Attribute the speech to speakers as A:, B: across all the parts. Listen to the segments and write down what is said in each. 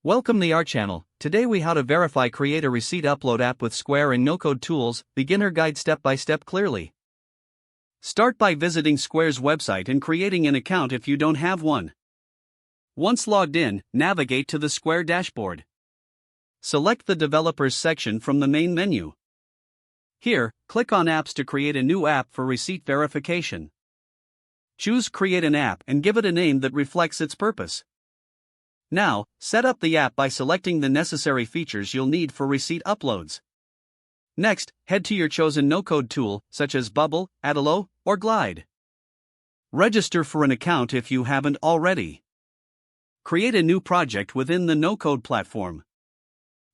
A: Welcome to our channel. Today we how to verify create a receipt upload app with Square and no-code tools, beginner guide step by step clearly. Start by visiting Square's website and creating an account if you don't have one. Once logged in, navigate to the Square dashboard. Select the Developers section from the main menu. Here, click on Apps to create a new app for receipt verification. Choose Create an App and give it a name that reflects its purpose. Now, set up the app by selecting the necessary features you'll need for receipt uploads. Next, head to your chosen no-code tool, such as Bubble, Adalo, or Glide. Register for an account if you haven't already. Create a new project within the no-code platform.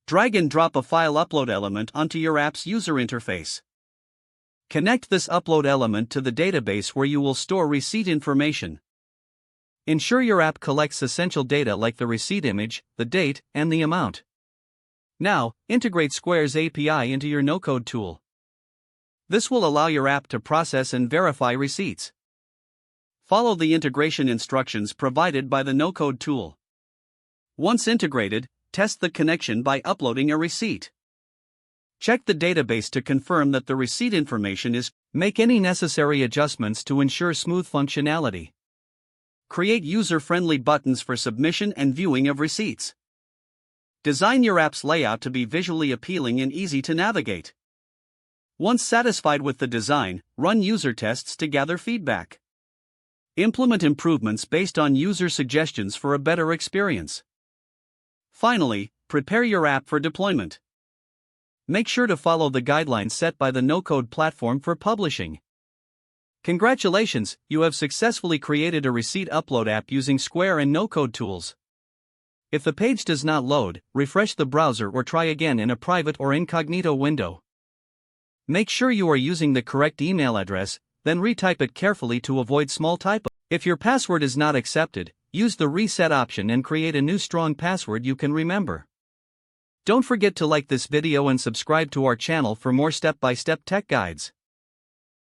A: Drag and drop a file upload element onto your app's user interface. Connect this upload element to the database where you will store receipt information. Ensure your app collects essential data like the receipt image, the date, and the amount. Now, integrate Square's API into your no-code tool. This will allow your app to process and verify receipts. Follow the integration instructions provided by the no-code tool. Once integrated, test the connection by uploading a receipt. Check the database to confirm that the receipt information is. Make any necessary adjustments to ensure smooth functionality. Create user-friendly buttons for submission and viewing of receipts. Design your app's layout to be visually appealing and easy to navigate. Once satisfied with the design, run user tests to gather feedback. Implement improvements based on user suggestions for a better experience. Finally, prepare your app for deployment. Make sure to follow the guidelines set by the no-code platform for publishing. Congratulations, you have successfully created a receipt upload app using Square and no-code tools. If the page does not load, refresh the browser or try again in a private or incognito window. Make sure you are using the correct email address, then retype it carefully to avoid small typos. If your password is not accepted, use the reset option and create a new strong password you can remember. Don't forget to like this video and subscribe to our channel for more step-by-step tech guides.